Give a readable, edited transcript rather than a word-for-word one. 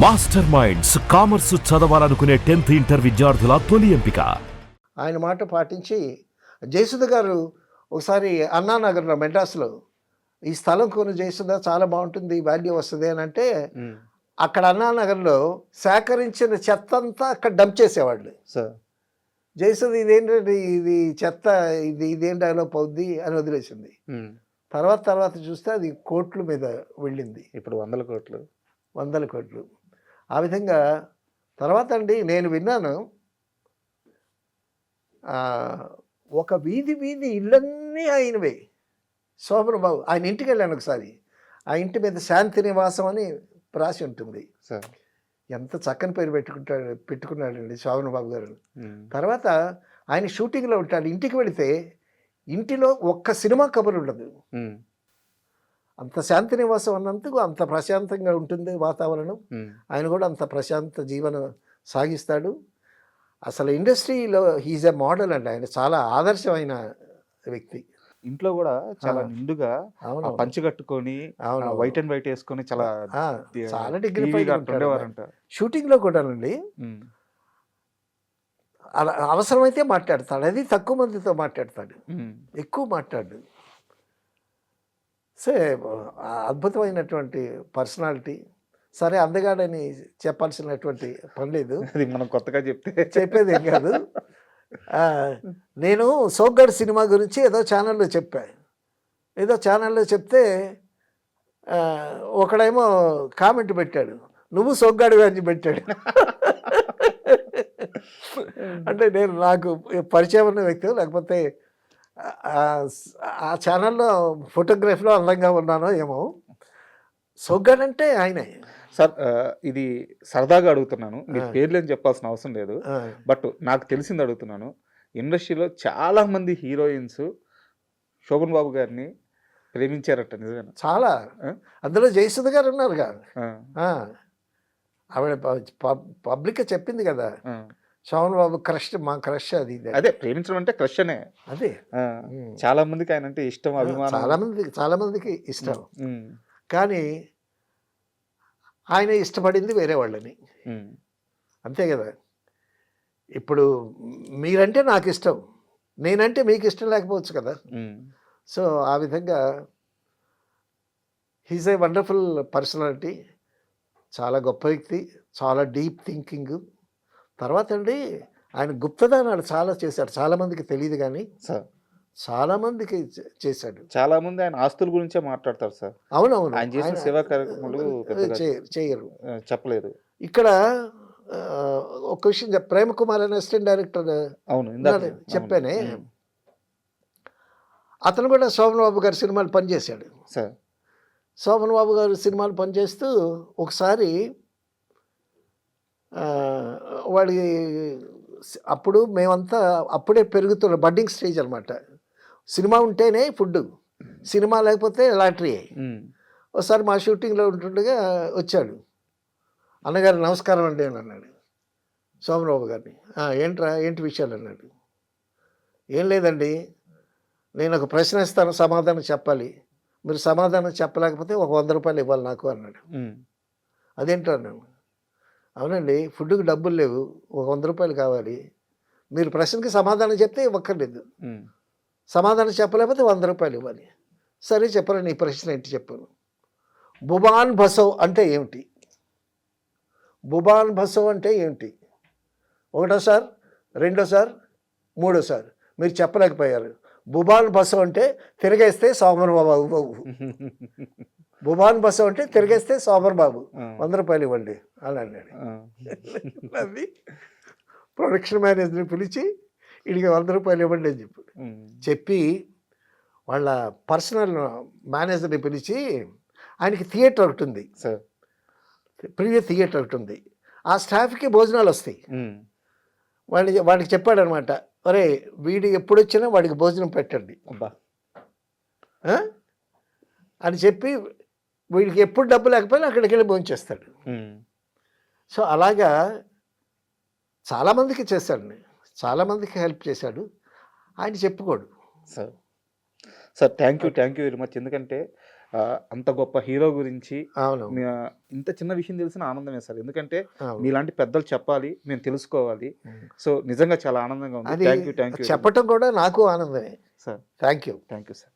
Master minds commerce చదవాలనుకునే 10th inter విద్యార్థుల తొలి ఎంపిక. ఆయన మాట పాటించి జయసుధ గారు ఒకసారి అన్నానగర్లో మెడ్రాస్లో ఈ స్థలం కొను జయసుధ చాలా బాగుంటుంది, వాల్యూ వస్తుంది అని అంటే అక్కడ అన్నానగర్లో సేకరించిన చెత్త అంతా అక్కడ డంప్ చేసేవాళ్ళు. జయసుధ ఇదేంటంటే ఇది చెత్త, ఇదేం డెవలప్ అవుద్ది అని వదిలేసింది. తర్వాత చూస్తే అది కోట్ల మీద వెళ్ళింది. ఇప్పుడు 100 కోట్లు. ఆ విధంగా తర్వాత అండి నేను విన్నాను, ఒక వీధి ఇళ్ళన్నీ ఆయనవే. శోభన్ బాబు ఆయన ఇంటికి వెళ్ళాను ఒకసారి. ఆ ఇంటి మీద శాంతి నివాసం అని రాసి ఉంటుంది. ఎంత చక్కని పేరు పెట్టుకున్నాడండి శోభన్ బాబు గారు. తర్వాత ఆయన షూటింగ్లో ఉంటాడు. ఇంటికి వెళితే ఇంటిలో ఒక్క సినిమా కబురు ఉండదు. అంత శాంతి నివాసం అన్నందుకు అంత ప్రశాంతంగా ఉంటుంది వాతావరణం. ఆయన కూడా అంత ప్రశాంత జీవనం సాగిస్తాడు. అసలు ఇండస్ట్రీలో హీజ్ ఎ మోడల్ అండి. ఆయన చాలా ఆదర్శమైన వ్యక్తి. ఇంట్లో కూడా చాలా నిండుగా పంచి కట్టుకొని వైట్ అండ్ వైట్ వేసుకొని చాలా డిగ్నిఫైడ్ షూటింగ్ లో కూడానండి. అలా అవసరమైతే మాట్లాడతాడు, అది తక్కువ మందితో మాట్లాడతాడు, ఎక్కువ మాట్లాడు. సో అద్భుతమైనటువంటి పర్సనాలిటీ. సరే అందగాడని చెప్పాల్సినటువంటి పని లేదు, అది మనం కొత్తగా చెప్పేది ఏం కాదు. నేను సోగ్గాడు సినిమా గురించి ఏదో ఛానల్లో చెప్తే ఒకడేమో కామెంట్ పెట్టాడు, నువ్వు సోగ్గాడు అని పెట్టాడు. అంటే నేను నాకు పరిచయం ఉన్న వ్యక్తి, లేకపోతే ఆ ఛానల్లో ఫోటోగ్రఫీలో అందంగా ఉన్నానో ఏమో. సోగ్గాడంటే ఆయనే సార్. ఇది సరదాగా అడుగుతున్నాను, మీరు పేర్లేని చెప్పాల్సిన అవసరం లేదు. బట్ నాకు తెలిసింది అడుగుతున్నాను. ఇండస్ట్రీలో చాలా మంది హీరోయిన్స్ శోభన్ బాబు గారిని ప్రేమించారట, నిజమేనా? చాలా. అందులో జయసుధ గారు ఉన్నారుగా. ఆవిడ పబ్లిక్గా చెప్పింది కదా, శోభన్ బాబు క్రష్, మా క్రష్. అదే ప్రేమించడం అంటే క్రష్ అనే. అదే చాలా మందికి ఆయన అంటే ఇష్టం, అభిమానం. చాలా మందికి ఇష్టం. కానీ ఆయన ఇష్టపడింది వేరే వాళ్ళని, అంతే కదా. ఇప్పుడు మీరంటే నాకు ఇష్టం, నేనంటే మీకు ఇష్టం లేకపోవచ్చు కదా. సో ఆ విధంగా హీజ్ ఏ వండర్ఫుల్ పర్సనాలిటీ. చాలా గొప్ప వ్యక్తి, చాలా డీప్ థింకింగ్. తర్వాత అండి ఆయన గుప్తదానాలు చాలా చేశాడు. చాలామందికి తెలియదు కానీ చాలా మందికి చేశాడు. చాలా మంది ఆయన ఆస్తుల గురించే మాట్లాడతారు సార్. అవునవును, ఆయన చేసిన సేవా కార్యక్రమాలు చేయరు, చెప్పలేదు. ఇక్కడ ఒక విషయం ప్రేమ కుమార్ అనే అసిస్టెంట్ డైరెక్టర్ చెప్పానే, అతను కూడా శోభన్ బాబు గారి సినిమాలు పనిచేశాడు. శోభన్ బాబు గారు సినిమాలు పనిచేస్తూ ఒకసారి వాడి అప్పుడు మేమంతా అప్పుడే పెరుగుతున్న బడ్డింగ్ స్టేజ్ అనమాట. సినిమా ఉంటేనే ఫుడ్, సినిమా లేకపోతే లాటరీ. ఒకసారి మా షూటింగ్లో ఉంటుండగా వచ్చాడు. అన్నగారు నమస్కారం అండి అని అన్నాడు శోభన్ బాబు గారిని. ఏంటి విషయాలు అన్నాడు. ఏం లేదండి, నేను ఒక ప్రశ్న ఇస్తాను, సమాధానం చెప్పాలి, మీరు సమాధానం చెప్పలేకపోతే ఒక 100 రూపాయలు ఇవ్వాలి నాకు అన్నాడు. అదేంటో అన్నాను. అవునండి, ఫుడ్కి డబ్బులు లేవు, ఒక 100 రూపాయలు కావాలి, మీరు ప్రశ్నకి సమాధానం చెప్తే ఇవ్వక్కర్లేదు, సమాధానం చెప్పలేకపోతే 100 రూపాయలు ఇవ్వాలి. సరే చెప్పరా, నీ ప్రశ్న ఏంటి చెప్పాను. బుబాన్ బసవ్ అంటే ఏమిటి? బుబాన్ బసవ్ అంటే ఏమిటి? ఒకటోసారి, రెండోసారి, మూడోసారి మీరు చెప్పలేకపోయారు. బుబాన్ బసవ్ అంటే తిరగేస్తే శోభన్ బాబు. బుబాన్ బసవ్ అంటే తిరిగేస్తే శోభన్ బాబు 100 రూపాయలు ఇవ్వండి అని అన్నాడు. అది ప్రొడక్షన్ మేనేజర్ని పిలిచి ఇడికి 100 రూపాయలు ఇవ్వండి అని చెప్పి వాళ్ళ పర్సనల్ మేనేజర్ని పిలిచి, ఆయనకి థియేటర్ ఒకటి ఉంది, ప్రీవియస్ థియేటర్ ఒకటి ఉంది, ఆ స్టాఫ్కి భోజనాలు వస్తాయి. వాడికి చెప్పాడనమాట, అరే వీడు ఎప్పుడు వచ్చినా వాడికి భోజనం పెట్టండి అని చెప్పి, వీడికి ఎప్పుడు డబ్బు లేకపోయినా అక్కడికి వెళ్ళి భోంచేస్తాడు. సో అలాగా చాలామందికి చేశాడు, చాలామందికి హెల్ప్ చేశాడు. ఆయన చెప్పుకోడు. Sir thank you very much. ఎందుకంటే అంత గొప్ప హీరో గురించి అవును. ఇంత చిన్న విషయం తెలిసిన ఆనందమే సార్. ఎందుకంటే అవును. మీలాంటి పెద్దలు చెప్పాలి, మేము తెలుసుకోవాలి. సో నిజంగా చాలా ఆనందంగా ఉంది. అది థ్యాంక్ యూ చెప్పటం కూడా నాకు ఆనందమే. Sir. Thank you. Thank you sir.